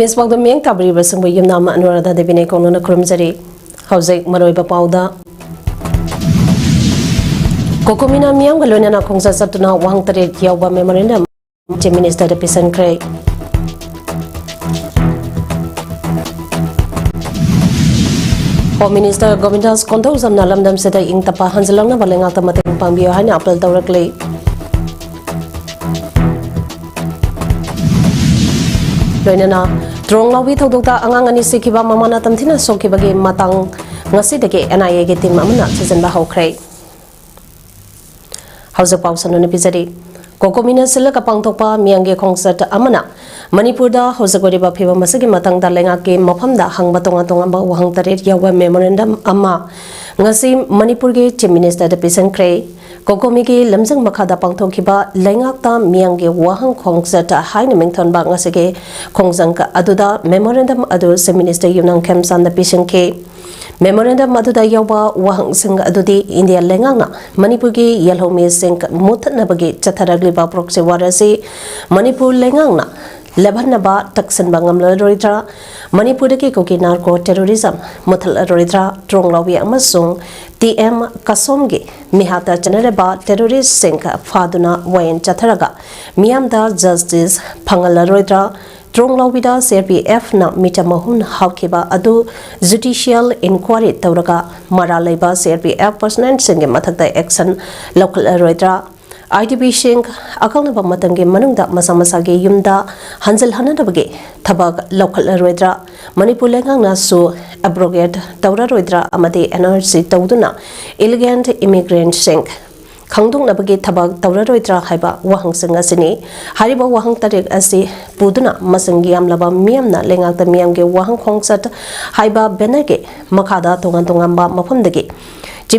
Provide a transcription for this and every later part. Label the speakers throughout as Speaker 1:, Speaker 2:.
Speaker 1: Miswag Ming Tabri Basing Yum Anurada de Binekono Krumzari, Hosek Maroiba Pauda Kokomina Miang Galona Kongsa Satuna Wang Tare Yawa Memorandum, Minister de Pisan Cray. Home Minister Govindas Kontos of Nalamdam Seta Ing Tapa Hansalana Valengata Mating Pambio Hana Apple directly. Loinana, Drong Lawi Todota Angani Sikiba Mamana Tamtina Sokibagi Matang Nasideke and I get in Mamana Season Baho Cray. House of Pausan on Episode Kokomina Silaka Pangtopa Miange Concert Amana Manipurda Hosagoriba Piva Masagi Matang Dalengaki Mopamda Hang Batongatongamba Wang Taret Yawa Memorandum Ama Ngasi Manipurgi Chief Minister de Pisan Cray Kokomigi Lamsang Makada Pangtokiba Lengakta Miange Wahang Concert Haina Mington Bangasage Kongzanka Aduda Memorandum Adu Se Minister Yunang Kemsan the Pisan K Memorandum Maduda Yawa Wahang Sing Adudi India Lenganga Manipurgi Yellow Me Sing Mutanabagi Chataragliba Proxy Warasi Manipur Lenganga Lebanaba Taksan Bangam Loritra Manipuraki Koki Narco Terrorism Mutal Loritra Dronglawi Amasung TM Kasomgi Mihata Generaba Terrorist Sink Faduna Wayan Chataraga Miamda Justice Pangala Loritra Dronglawida CRPF na Mitamahun Haukiba Adu Judicial Inquiry Tauraga Maraleba CRPF Person Singe Matakta Action Local Loritra IDB Shink Akalnaba Matangi Manungda Masamasagi Yumda Hansel Hanadabagi Tabag Local Redra Manipulengang Nasu Abrogate Taura Redra Amadi NRC Tauduna Elegant Immigrant Shink Kangdung Nabagi Tabag Taura Redra Haiba Wahang Singasini Hariba Wahang Tarik Asi Buduna Masangiam Laba Miamna Lengak the Miamge Wahang Kongsat Haiba Benege Makada Tongantongamba Mapundagi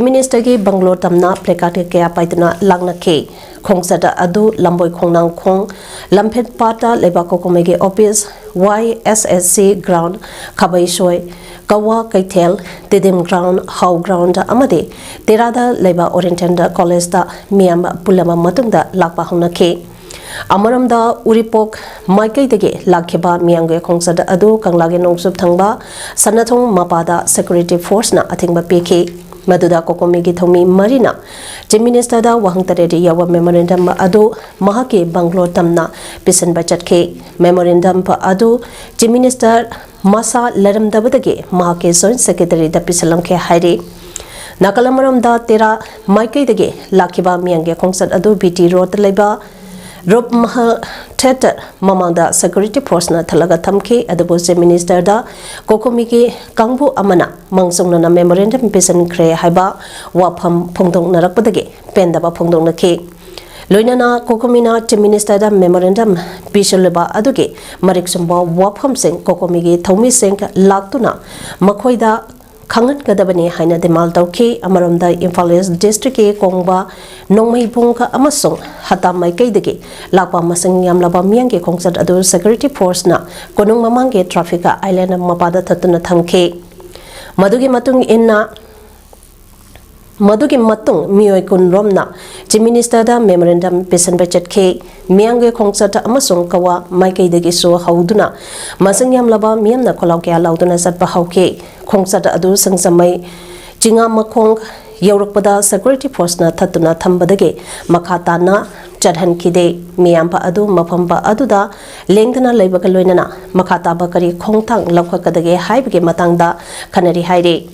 Speaker 1: Minister Bangalore Tamna Plecate Kea Paitana Langna K Kongsada Adu Lamboy Kongnang Kong Lampet Pata Lebako Komege Office YSSC Ground Kabai Shoy Kawa Kaitel Didim Ground How Ground Amade Terada Leba Orientenda College da Miam Pulama Matunda Lakpa Hona K Amaramda Uripok Maikai Dege Lakiba Miange Kongsada Adu Kanglage Nongsub Thangba Sanatong Mapada Security Force na Atingba PK Maduda Kokomigi Thomi Marina, Chief Minister da Wahang Taredi Yawa Memorandum Adu Mahaki Bangalore Tamna Pisan Bachat K Memorandum Pa Adu Chief Minister Masa Laram Dabadage Mahaki Joint Secretary da Pisalam Ke Hairi Nakalamaram da Tera Maikai Dege Lakiba Miange Kongsat Adu BT Road Leba Rob Mahal Theater Mamanda Security Force na Talaga Tamke Adabu Chief Minister da Kokomigi Kangbu Amana Mangsung na Memorandum Pisan Kre Haiba Wapam Pongdong Narakpadage Pendaba Pongdong na Ke Loinana Kokomina Chief Minister da Memorandum Bishaleba Aduge Mariksumba Wapam Sing Kokomigi Thomi Sing Laktuna Makoida Kangan Gadabani Haina de Maltauki Amaramda Imphal District Kongba Nongmai Bunga Amasung Hata Mai Kaidagi Lapa Masang Yamlaba Miange Kongsat Adu Security Force na Konung Mamange Traffica Island Mapada Tatuna Thamke Madugi Matung Inna Madugi Matung Mioi Kun Romna Chief Minister da Memorandum Pisan Bachat K Miange Kongsat Amasung Kawa Mai Kaidagi So Hauduna Masang Yamlaba Miamna Kolauke Lauduna Satpa Hauke Kongsat Adu Sangsamai Jinga Makong Yorukpada Security Force na Tatuna Thambadage Makata na Chadhan Kide Miampa Adu Mapamba Aduda Lengdana Labakaloinana Makata Bakari Kongtang Laukakadage Haibage Matangda Kanari Haide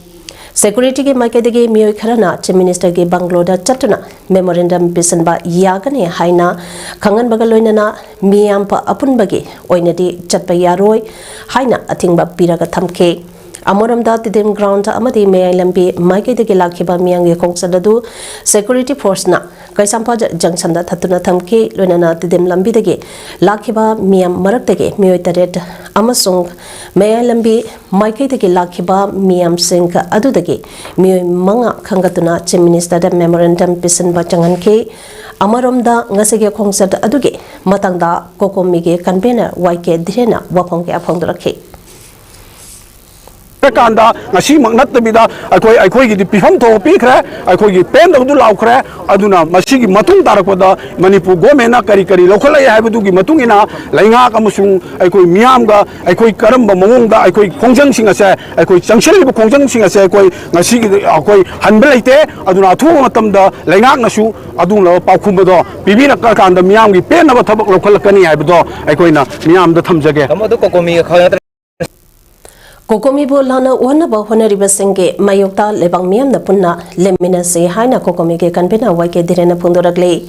Speaker 1: Security ge Makadege Mio Karana Chief Minister ge Bangalore Chatuna Memorandum Bisanba Yagane Haina Kangan Bagaloinana Miampa Apunbage Oinadi Chatpa Yaroi Haina Atingba Piraga Thamke Amoramda Tidim Ground Amadi May Lambi Maike de Lakiba Miange Kongsadadu Security Force na Kaisampa Junction da Tatuna Thamke Lunana Tidim Lambi dege Lakiba Miam Marakdege Mioitaret Amasung May Lambi Maike de Lakiba Miam Sink Adudage Mio Manga Kangatuna Chief Minister da Memorandum Pisan Bachanganke Amaramda Ngasege Kongsad Aduge Matangda Kokomige Convener Waike Direna Wapongke Apongdrake
Speaker 2: कांदा ngasi maknat bida akoi gi pifam tho pi khra akoi gi pen do law khra aduna masi gi matung tarakpada manipur government na kari kari lokhala ya habu gi matung ina lainga kamusung akoi miam ga akoi karam ba mong da akoi khongjang singa se akoi changshel ba khongjang singa se akoi ngasi gi akoi hanbel ite aduna thu matam da lainga nasu adung lo paukhum do bibina ka kan da miam gi pen na thabak lokhala kani habu do akoi na miam da thamjage
Speaker 3: amadu kokomi khaya
Speaker 1: Kokomi bo lana wana ba honariba singge mayokta lebang miam na punna lemina se haina kokomi ke kanpena waike direna pundoragle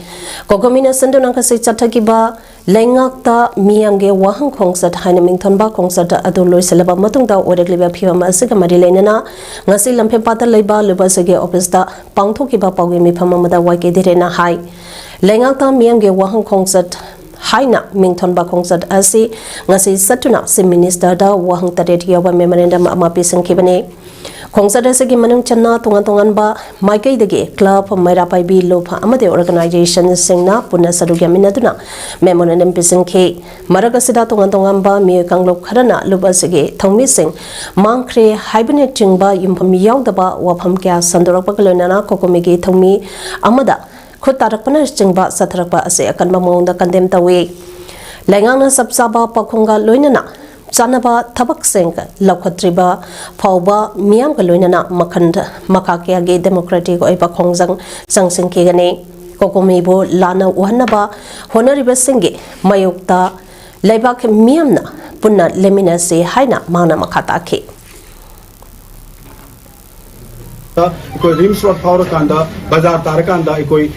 Speaker 1: kokomi na sandunang ka se chathaki ba lengakta miam ge wahang khongsat haina mingthon ba khongsat adu loi selaba matungda orekle ba phiwa ma se kamari lenana ngasi lampe pata leiba leba sege office da pangthoki ba pawge mi phama mada waike direna hai lengakta miam ge wahang khongsat haina mingthon ba khongsat asi ngasi satuna sim minister da wahang taret yawa memorandum ama pisang khibane khongsat asagi manung channa tongan ba maikai dege club maira pai bi lofa amade organization singna punna sarugya minaduna memorandum pisang khe maraga sida tongan ba mi kanglok kharana luba sege thongmi sing mangkhre haibane chingba yumpham yaudaba wafam kya sandorak pagalona kokomi ge thongmi amada khud tarakpana chingba satharakpa ase akan mamongda kandem tawe lengangna sabsaba pakhonga loinana chanaba thabak seng lakhatriba phawba miam ka loinana makhanda makakya ge democratic oi pakhongjang sangsing ke gane kokomi bo lana uhanaba honoriba singge mayokta leibak miamna punna lemina se haina mana makhata ke
Speaker 2: koi rims road power kanda bazar tar kanda koi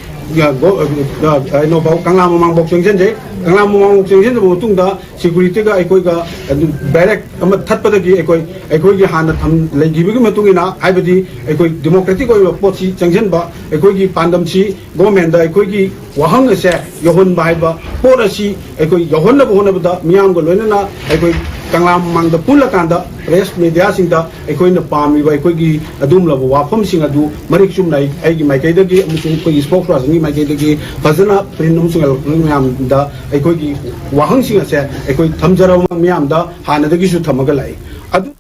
Speaker 2: no bau kangla mamang bok chengjen je kangla mamang bok chengjen bo tung da security ga koi ga barrack am that pada gi koi gi han tham legi bi matung ina haibadi koi democratic koi pot si chengjen ba koi gi pandam si government da koi gi wahang se yohon bai ba pot si koi yohon na bo na da miam go loina na koi kangla mamang da pula kanda press media sing da koi na pami ba koi gi adum la wafam sing adu marik chum nai ai gi mai kai da gi musung koi spokesperson ni mai kai da gi fazana prinum singal miam da koi gi wahang sing se koi thamjara miam da hana da gi su thamaga lai adu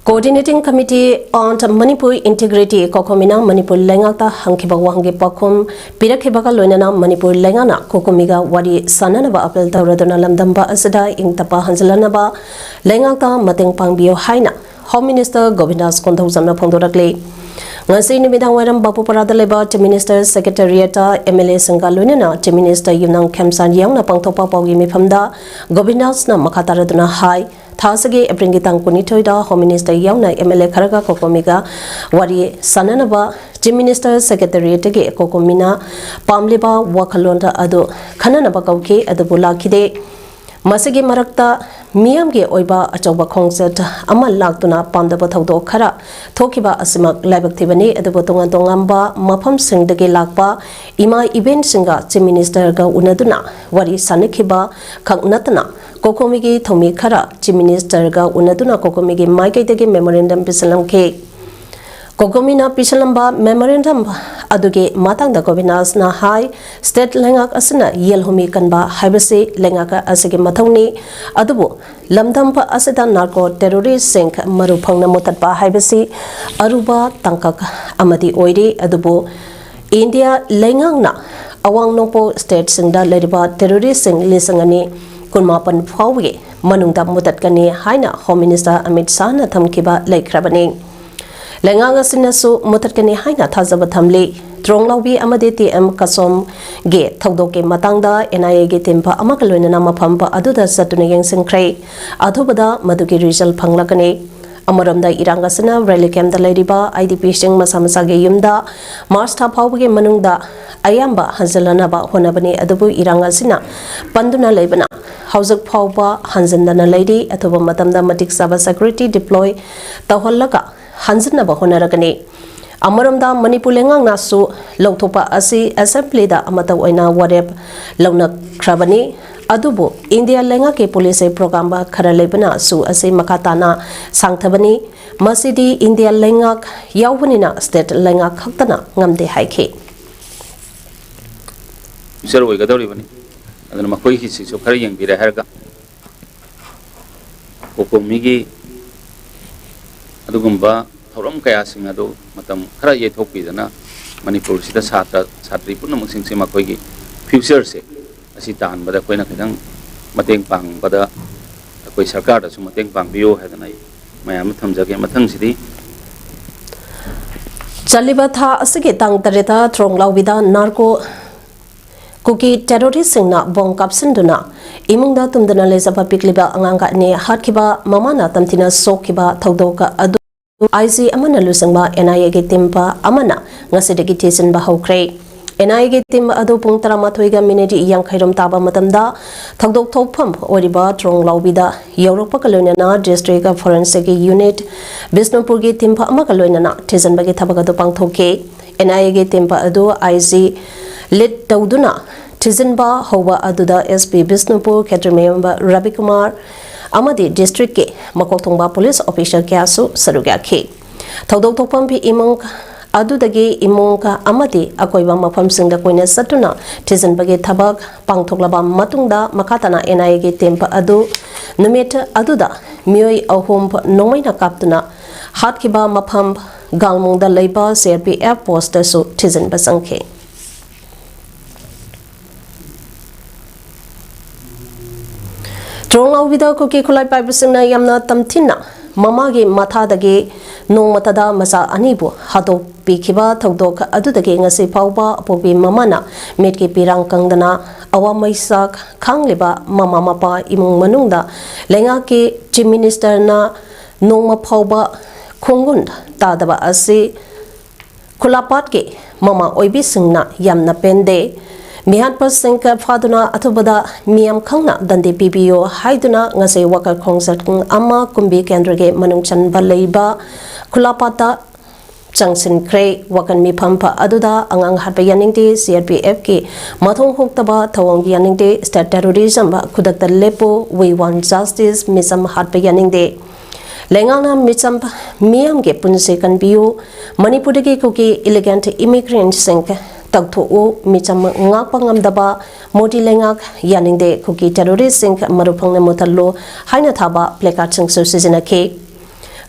Speaker 1: Coordinating Committee on Manipur Integrity Kokomina Manipur Lengata Hankiba Wahangi Pakum Pirakhibaga Loinana Manipur Lengana Kokomiga Wadi Sananaba Apel Tauradona Lamdamba Asada Ingtapa Hansalanaba Lengata Mateng Pangbio Haina Home Minister Govindas Konthausana Pondorakle ngasi nimidang waram bapu parada leba te minister secretariat MLA sangga loinana te minister yunang khamsan yang na pangthopa pawgi mifamda Govindas na makataraduna hai thasage apringi tangkuni thoida home minister yang na MLA kharaga kokomiga wari sananaba te minister secretariat ge kokomina pamleba wakhalonda adu khananaba kauke adu bulakide masigi marakta miyam ge oiba achoba khongsat ama laktuna pamdaba thawdo khara thokiba asimak laibak thibani adu tongan ba mafam singdage lakpa ima event singa chief minister ga unaduna wari sanikhiba khaknatna kokomi ge thomi khara chief minister ga unaduna kokomi ge maikai dege memorandum pisalam ke Kokomina Pishalamba memorandum aduge matang da Govinas na hai state lengak asana yelhumi kanba haibase lengaka asage mathongni adubu lamdampa asada narco terrorist sink maru phangna mutatpa haibase aruba tangkak amadi oire adubu India lengangna awang nongpo state singda leriba terrorist sing lisangani kunmapan phawge manungda mutatkani haina home minister Amit Shah na thamkiba laikhrabani Lengang sinasu mutatkani haina thazaba thamli tronglawbi amade TM kasom ge thawdoke matangda NIA ge timpa amakaloina nama phampa aduda satuna yengsingkhrai athubada madugi result phanglakani amaramda irangasana rally camp da leriba IDP sing masamasa ge yumda March tha phawge manungda ayamba hanjalana ba honabani adubu irangasina panduna leibana hauzak phawba hanjandana leidi athuba matamda matik saba security deploy tawhallaga hanjana ba honaragani amaramda manipur lengang nasu loktopa asi assembly da amata oina warep launa khrabani adubu India lenga ke police program ba khara lebana su asi makatana sangthabani masidi India lenga yawbani na state lenga khaktana ngamde haike
Speaker 3: sir oi gadori bani adana makoi hi si so khara yang bira harga kokomi gi ꯑꯗꯨꯒꯨꯝꯕ ꯊꯧꯔꯝ ꯀꯌꯥꯁꯤꯡ ꯑꯗꯨ ꯃꯇꯝ ꯈꯔ ꯌꯩꯊꯣꯛꯄꯤꯗꯅ ꯃꯅꯤꯄꯨꯔꯁꯤꯗ ꯁꯥꯇ꯭ꯔꯤ ꯄꯨꯝꯅꯃꯛꯁꯤꯡꯁꯦ ꯃꯈꯣꯏꯒꯤ ꯐ꯭ꯌꯨꯆꯔꯁꯦ ꯑꯁꯤ ꯇꯥꯍꯟꯕꯗ ꯑꯩꯈꯣꯏꯅ ꯈꯤꯇꯪ ꯃꯇꯦꯡ ꯄꯥꯡꯕꯗ ꯑꯩꯈꯣꯏ ꯁꯔꯀꯥꯔꯗꯁꯨ ꯃꯇꯦꯡ ꯄꯥꯡꯕꯤꯌꯣ ꯍꯥꯏꯗꯅ ꯑꯩ ꯃꯌꯥꯝ ꯊꯝꯖꯒꯦ ꯃꯊꯪꯁꯤꯗꯤ
Speaker 1: ꯆꯜꯂꯤꯕ ꯊꯥ ꯑꯁꯤꯒꯤ ꯇꯥꯡ 8ꯗ ꯊ꯭ꯔꯣꯡꯂꯥꯎꯕꯤꯗ ꯅꯥꯔꯀꯣ कुकी टेरोरिस्टसिंगना बोंग कापसिंदुना इमुंगदा तुमदना लेजबा पिकलिबा अंगांगा ने हाटखिबा ममाना तमथिना सोखिबा थौदोका अदु आईजी अमना लुसंगबा एनआईए गे टिमबा अमना ngasiदगी थेसिनबा हौख्रे एनआईए गे टिम अदु पुंग 13 मिनिट यांखैरम ताबा मतमदा थौदोक थौफम ओरिबा थ्रोंगलाउबिदा यौरोपा कलोइनना डिस्ट्रिक्ट फोरेंसिक यूनिट बिष्णुपुर गे टिमबा अमा कलोइनना थेजनबगे थबगदो पांगथोके एनआईए गे टिमबा अदु आईजी लिट तौदुना थिजिनबा हौबा अदुदा एसपी बिष्णुपुर केट्रमेयंबा रविकुमार अमदी डिस्ट्रिक्ट के मकोथोंबा पुलिस ऑफिसर क्यासु सरुग्याखि थौदोक थोपम भी इमुंग अदुदगी इमुंग अमदी अकोइबा मफमसिंगदा कोइना सटुना थिजिनबगे थबक पांगथोकलबा मतुंगदा मखातना एनआईए गे टेम्पा अदु नुमेट अदुदा मियोय अहोम नोंमैना कापतुना हातखिबा मफम गांगमुंगदा लेबा सीआरपीएफ पोस्टसु थिजिनबा संखे थ्रोंगलाउबिदा कुकी खुलाई पाइबसिंगना यामना तमथिना ममागे माथादगे नोंमतदा मसा अनिबु हातो पीखिबा थौदोक अदुदगे ngasi फाउबा अपोबी ममाना मेटके पिरांग कंगदना अवामैसाक खांगलेबा ममा मपा इमुंग मनुंगदा लेंगा के चीफ मिनिस्टर ना नोंमा फाउबा खोंगुन तादबा असे खुलापाट के ममा ओइबी सिंगना यामना पेंदे मिहान पसिंग फादुना अथुबदा मियाम खंगना दंदे पीबीओ हाइदुना ngase वकर खोंगसट अमा कुंबी केंद्र के मनुंग चनबा लेबा खुलापाता चंगसिनख्रे वकन मिफम अदुदा अंगांग हाटबा यानिंगदे सीआरपीएफ के मथोंग होक्तबा थवंग यानिंगदे स्टेट टेररिज्म खुदकता लेपो वी वांट जस्टिस मिसम हाटबा यानिंगदे लेंगाना मिचम मियाम के पुनसे कनबियो मणिपुर के कुकी इलिगेंट इमिग्रेंट सिंह तगथो मिचम ngakpangamdaba modi lengak yaningde kuki terrorist sing marupang mutallo haina thaba placard sing susizina ke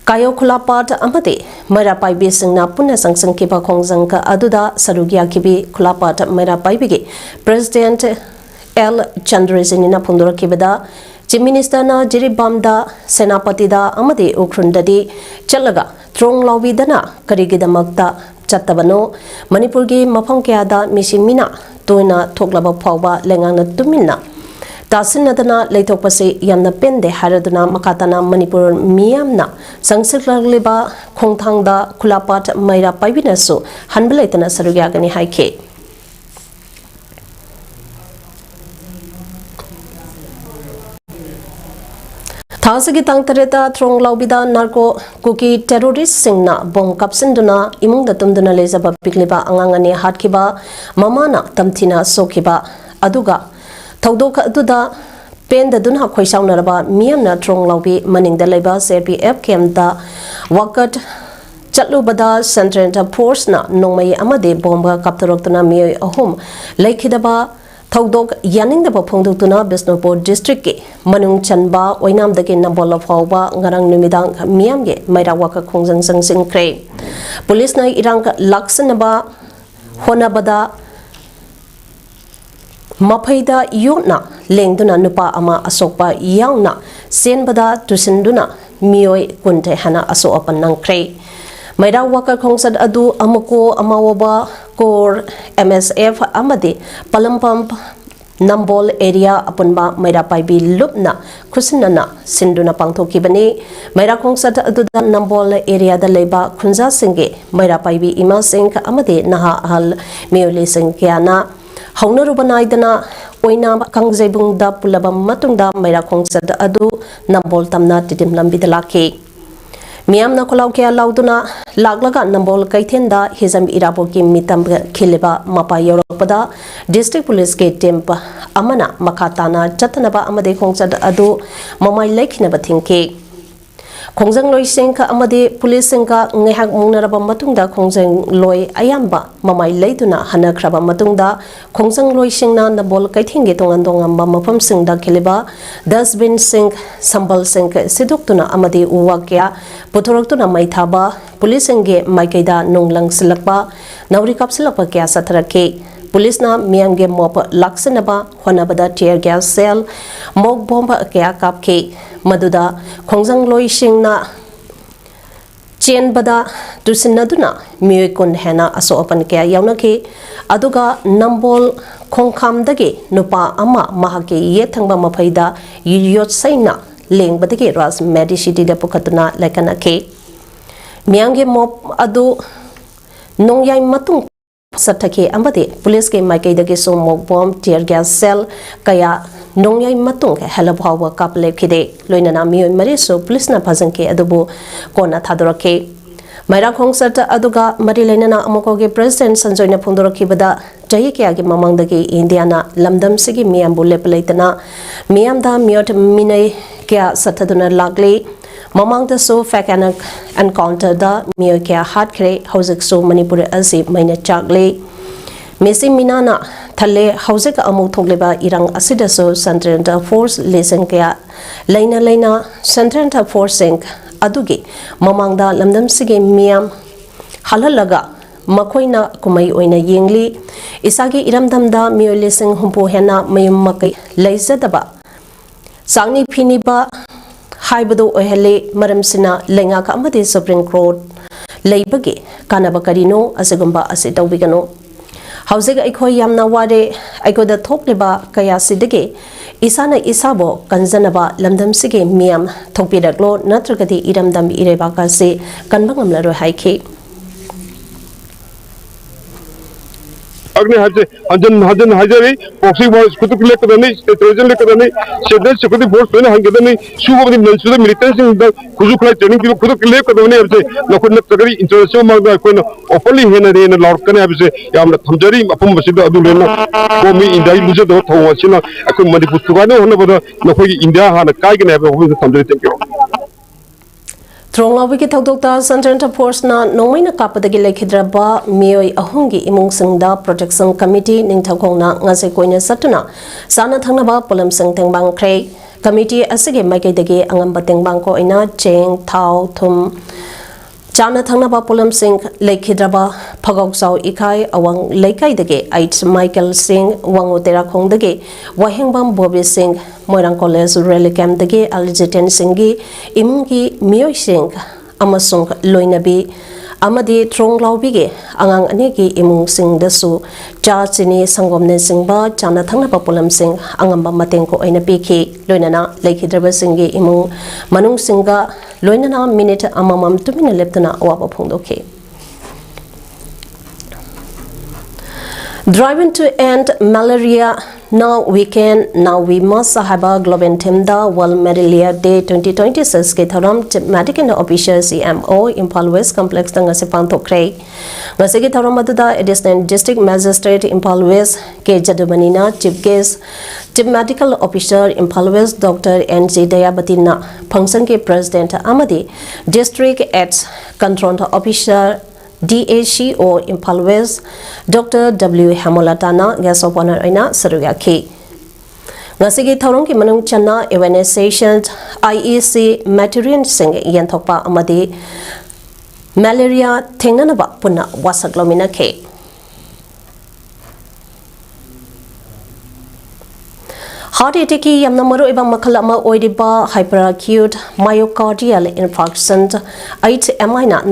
Speaker 1: kayo khulapat amate mara paibi singna punna sangsang ke ba khongjang ka aduda sarugya kibi khulapat mara paibi ge president l chandrazini na phundor kibada chief minister na jiribamda senapati da amate ukhrundadi chalaga throng lawidana karigidamakta चत्तबनो मणिपुर की मफम क्यादा मिसिमिना तोइना थोकलबा फावबा लेंगांगना तुमिना तासिनदना लेथोकपसे यामना पेंदे हारदुना मकाताना मणिपुर मियामना संसक्लगलेबा खोंथांगदा खुलापाट मैरा पाइबिनासु हनबलेतना सरुग्यागनि हाइखे थासगी तंग तरेता थ्रोंगलाउबिदा narco Kuki terrorist सिंगना बोंग कापसिंदुना इमुंगदा तुमदुना लेजबा पिकलिबा अंगांगनि हाटखिबा ममाना तमथिना सोखिबा अदुगा थौदोक अदुदा पेंददुना खोइसाउनरबा मियामना थ्रोंगलाउबी मनिंगदा लेबा सीआरपीएफ केम्पदा वकट चलुबदा सेंट्रल फोर्सना नोंमई अमदे बोंबा कापतरोक्तुना मियोय अहोम लेखिदबा थौदोक यानिंगदबा फोंदोक्तुना बिष्णुपुर डिस्ट्रिक्ट के मनुंग चनबा ओइनामदगे नंबोल फावबा ngarang numidang मियामगे मैरावाका खोंजंग संसिंख्रे पुलिस ना इरांग लाक्सनबा होनाबदा मफैदा योना लेंदुना नुपा अमा असोकपा यावना सेनबदा तुसिंदुना मियोय कुंटे हना असो अपन नंख्रे मैरा वाकर खोंसद अदु अमको अमावबा कोर एमएसएफ अमदे पलमपम नंबोल एरिया अपुनबा मैरा पाइबी लुपना खुसनना सिंदुना पांगथोकिबने मैरा खोंसद अदुदा नंबोल एरिया दा लेबा खुंजा सिंगे मैरा पाइबी इमा सिंह अमदे नहा हल मेयोले सिंह क्याना हौनरुबनाइदना ओइना कांगजेबुंगदा पुलबम मतुंगदा मैरा खोंसद अदु नंबोल तमना तिदिम लंबिदा लाखे मियामना खोलाव क्या लाउदुना लागलगा नंबोल कैथेंदा हिजम इराबो की मितम खिलेबा मपा यौरपदा डिस्ट्रिक्ट पुलिस के टेम्प अमना मखाताना चतनबा अमदे खोंचद अदु ममाई लेखिनबा थिंके Khongjang loi singka amadi police singka ngehak mungnaraba matungda khongjang loi ayamba mamai leituna hanakraba matungda khongjang loi singna nabol kaithingi tongandongamba mafam singda khiliba dustbin sing sambal sing siduktuna amadi uwakya puthoroktuna maithaba police singe maikaida nonglang silakpa nauri kapsilakpa kya satharake police na miyange mop laksanaba honabada tear gas cell mok bomba kya kapke maduda khongjang loi singna chen bada tusinaduna mioi kun hena aso open kya yaunaki aduga nambol khongkham dage nupa ama mahake ye thangba mafaida yot saina leng badage ras medicity de pukatuna lekana ke miyange mop adu nongyai matung sathake ambade police ke maike dage so mok bomb tear gas cell kaya nongyai matung helab hawa kaple khide loinana mi mari so police na phajang ke adubu kona thadorake maira khongsat aduga mari leinana amoko ge president sanjoyna phundoraki bada jahi ke age mamang dage india na lamdam sigi miyam bulle pelaitana miyam da miot minai kya sathaduna lagle mamang da so fakanak encounter da miyo kya hat khre hojik so manipur asi maina chagle Messi Minana Thale Housek Amu Togleba Irang Asidaso Central Force Lesson Kaya Laina Central Force Sink Adugi Mamangda Lamdam Sige Miam Halalaga Makoina Kumai Oina Yingli Isagi Iramdamda Mio Lesson Humpo Hena Mayum Makai Laizadaba Sangi Piniba Haibado Ohele Maramsina Lenga Kamadi Supreme Court Laibagi Kanabakarino Asagumba Asitawigano Housing Ikoi Yamna Wade, Ikoda Topliba, Kayasidege, Isana Isabo, Kanzanaba, Lamdam Sige, Miam, Topidaglo, Natragati Iramdam Irebakase, Kanbangam Laro Haiki.
Speaker 4: Agni Hajan Hajari, Boxing was Kutukle Kadani, Trojan Lekadani, Shedded Security Force, Hangani, Shu of the Mensu militants in the Kuzukla training to Kutukle Kadani, Nakuna Tagari, International Magda, openly Henry and Lorcan, Yam Tamjari, Apumbasida Adulena, for me in the Ibuja, Tawasina, Akumadi Putugano, Nopagi India had a Kaigan ever with the Tamjari. Thank you.
Speaker 1: Tronga wiki thokdokta Central Force na nomaina kapadagi lekhidraba mioi ahungi imung singda protection committee ningthakongna ngase koina satuna sana thangnaba polam sing tengbang khrei committee asige maike dagi angamba tengbang ko ina cheng thau thum Chana Thangnaba Polam Singh Lekhidraba Phagok Sau Ikai Awang Leikai Dage Ait Michael Singh Wangotera Khong Dage Wahengbam Bobby Singh Moirang College Relicam Dage Aljiten Singhi Imungi Mio Singh Amasung Loinabi Amadi Tronglau Bige Angang Aniki Imung Singh Dasu Cha Chini Sangomne Singhba Chana Thangnaba Polam Singh Angamba Matengko Aina Piki Loinana Lekhidraba Singhi Imung Manung Singha Loinana minute amamam 2 minute leptana awapa phongdoke. Driving to end malaria. Now we can, now we must have a global team the World Malaria Day 2026 ke tharam medical official CMO Impal West Complex tanga se pangthokre. Ngase ke tharam aduda additional district magistrate Impal West ke jadumanina chief guest chief medical officer Impal West Dr. NG Dayabatina function ke president amadi district aids control officer DACO Impal West Dr. W. Hamolatana guest of honor ina sarugaki. Ngasigi tharong ki manung chana awareness sessions IEC material sing yanthokpa amadi malaria thengnanaba punna wasaklomina ke. Heart attack yamna maru ibang makhala ma oidiba hyperacute myocardial infarction 8 MI na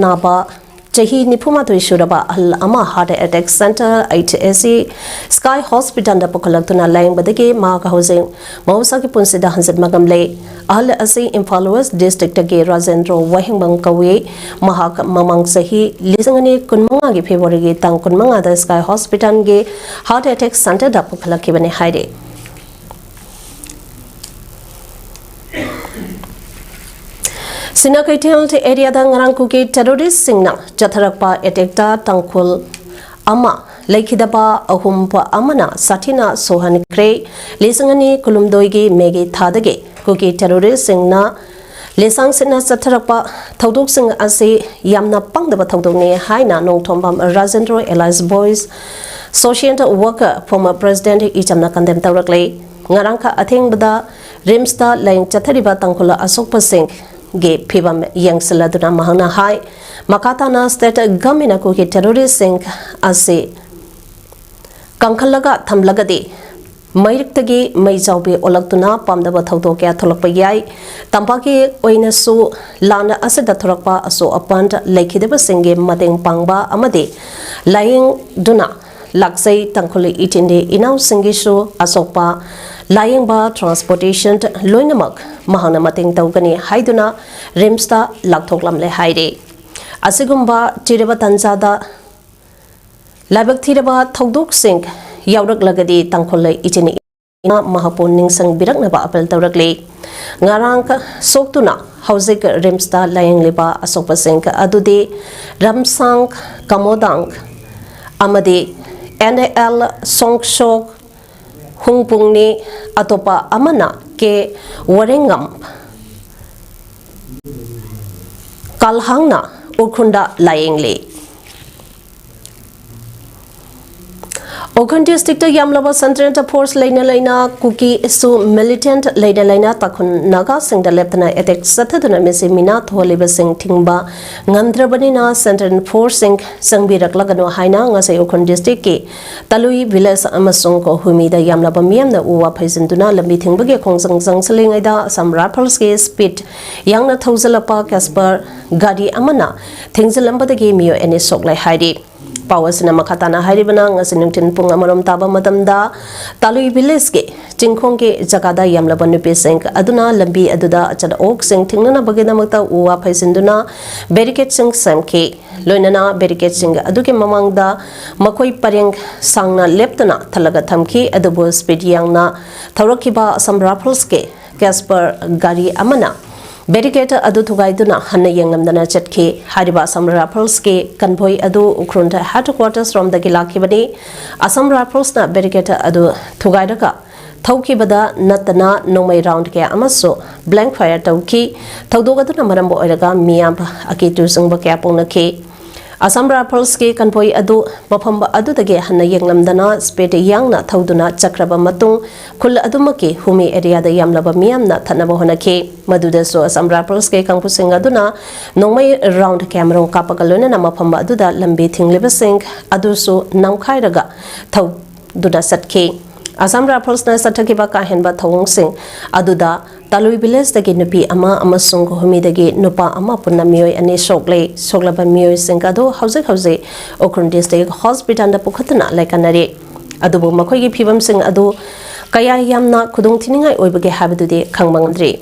Speaker 1: Jahi Nipuma to Shuraba Ama Heart Attack Center 8AC Sky Hospital da Pokalakuna Lang Badagi Mark Housing Mausaki Punsida Hanset Magamle Al Asi Impal West District Age Razendro Wahingbang Kawi Mahak Mamang Sahi Lisangani Kunmanga Gi February Tang Kunmanga da Sky Hospital Ge Heart Attack Center da Pokalakibane Haide Sinakaitel area da ngarangkuki terrorist singna jatharakpa etekta tangkhul ama lekhidaba ahumpa amana sathina sohan kre lesangani kulumdoigi megi thadage kuki terrorist singna Lesang sina satarapa thodok sing ase yamna pangdaba thodokne haina nongthombam Rajendra Elias Boys social worker former president ichamna kandem tawrakle ngarangka athengbada rimsta laing chathariba tangkula asokpa singh ge phibam yangsaladuna mahana hai makatana state gamina ko ke terrorist singh ase kangkhalaga thamlagade Mairiktagi Maijaubi Olaktuna Pamdaba Tautokia Tolakpayai Tampaki Oinasu Lana Asada Torakpa Aso Apand Lakidaba Singe Mading Pangba Amade Lying Duna Laksai Tankuli Itinde Inau Singishu Asokpa Lying Ba Transportation Loinamak Mahana Mating Taugani Haiduna Rimsta Laktoklamle Haide Asigumba Tiraba Tanzada Labak Tiraba Togduk Singh Yaurak lagadi tangkolai ichini ina mahapon ningsang birak na ba apel tawrakli ngarang soktuna hauzik rimsta layang liba asokpa singh adude ramsang kamodang amade NL songshok hungpungni atopa amana ke warengam kalhangna urkhunda layengli Ogun district Yamlaba Central Force Laina Kuki Su militant Laina Takun Naga Sing the Leptana Etek Sataduna Missimina Tholiba Sing Tingba Ngandrabanina Central Force Sing Sangbirak Lagano Haina Ngase Ogun district Ki Talui Village Amasonko Humida Yamlaba Miamna Uwa Paisinduna Lambi Tingbage Kongsang Zangsaling Ida some rappers ke speed Yangna Thozalapa Kasper Gadi Amana Tingzalamba the game you any sok like Heidi Powers na makatana haribana ngasinungtin pung amarom taba matamda talui village ke chingkhong ke jakada yamlaba nupi sing aduna lambi aduda achada ok sing thingnana bagena makta uwa phaisinduna barricade sing samke loinana barricade sing aduke mamangda makoi pareng sangna leptana thalaga thamki adubo speed yangna thawrakiba some raffles ke Casper gari amana Barricade adu thugaiduna hanna yengamdana chatke hariba Assam Rifles ke convoy adu ukrunta headquarters from the Gilakibani Assam Rifles na barricade adu thugaidaka Thokibada natana nomai round ke amaso blank fire tauki thaudogaduna marambo oiraga miyam akitu sangba kya pungna ke Assam Rifles ke convoy adu mafamba adu dage hanna yenglamdana spete yangna thauduna chakraba matung khul adumaki humi area da yamlaba miyamna thanaba honake maduda so Assam Rifles ke kangpusing aduna nongmai round camera kapagalona na mafamba adu da lambi thingliba sing adu so nangkhairaga thaududa satke Assam Rifles na sathakiba kahenba thawong sing aduda Talui village dagi nupi ama amasung humi dagi nupa ama punna miyoi ani soklaba miyoi singkado hause Okrun district hospital da pukhatna laikanari adubu makoi gi phibam sing adu kaya yamna khudung thiningai oibage habidudi khangmangdri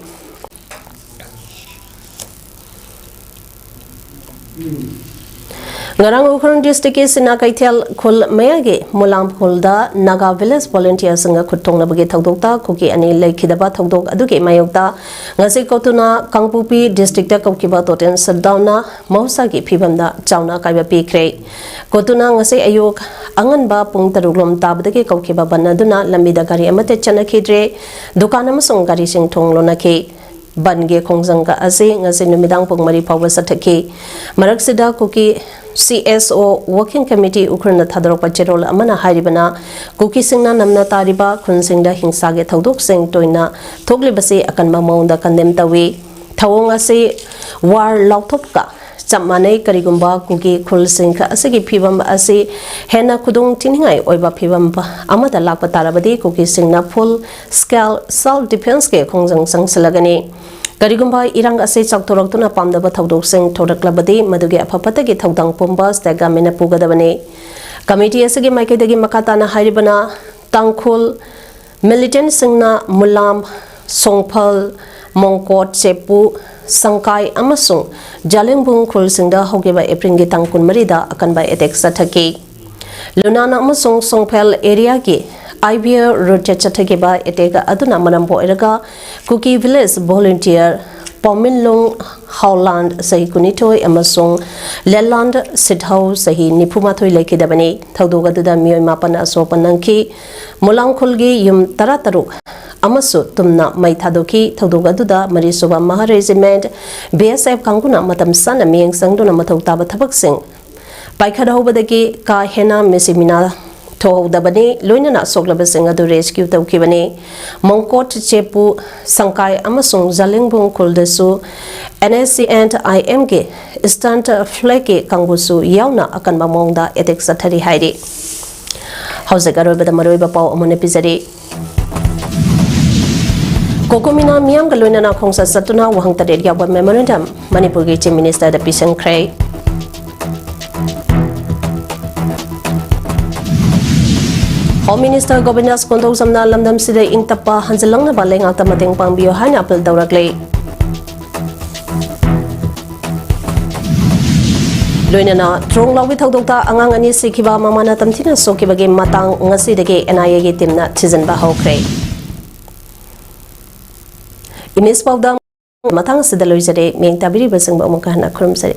Speaker 1: Ngarang Okrun district ke sina kaithel khul mayage mulam khulda naga village volunteer sanga khutongna bage thogdokta kuki ani laikhidaba thogdok aduke mayokta ngase kotuna kangpupi district ta kaukiba toten sadawna mausa gi phibamda chawna kaiba pikre kotuna ngase ayok anganba pung taruglom tabdage kaukiba banaduna lambida gari amate chanakhidre dukanam song gari sing thonglona ke bange khongjanga ase ngase numidang pungmari pawba sathaki maraksida kuki CSO Working Committee Ukraine Thadrok Pachirol Amana Haribana Kuki Singna Namna Tariba Kunsingda Hingsage Thaudok Sing Toina Thoglibase Akan Mamonda Kandem Tawi Thawonga se War Lautopka Chamane Karigumba Kuki Khul Singka Asegi Phibam Ase Hena Kudung Tiningai Oiba Phibam Amada Lakpa Tarabadi Kuki Singna full scale self defense ke Khongjang Sangsalagani Karigumba irang ase chaktoraktuna pamdaba thaudok sing thoraklabadi maduge apapatagi thaudang pumba stagamina pugadabane committee asege maikadagi makatana haribana tangkhul militant singna mulam songphal mongkot chepu sangkai amasung jalengbung khul singda hogeba april gi tangkun marida akanba attack sathaki lunana amasung songphal area gi IBR road chathageba etega aduna manambo eraga Kuki village volunteer Pominlong Howland sahi kunitoi amasung Leland Sidhau sahi nipumathoi lekidabani thaudoga duda miyoi mapana sopanangki mulangkhulgi yum tarataruk amasu tumna mai thadoki thodoga duda marisuba maha regiment BSF kanguna matam sana mieng sangduna mathau taba thabak sing paikha hobadagi ka hena mesimina thohodabani loinana soklaba sing adu rescue tawkibani mongkot chepu sangkai amasung zalingbung kuldesu NSC and IMG instant flake kangbusu yauna akan mamongda etek sathari hairi hausegaroibada maroiba pau amone pizari kokomina miyam galoinana khongsa satuna wahang taret yawa memorandum manipur gi chief minister da pisang krai Home Minister Govindas Kondong Samna Lamdam Sida Ingtapa Hanselang na baleng at mateng pangbiyo hanya apel dawraglay. Loina na trong lawi thawdokta angang ani sikiba mamana tamtina so kibage matang ngasi dege NIA ge team na season ba hokre. Inis PAODAM matang sida loijare meng tabiri basang ba umukah na kurum sare.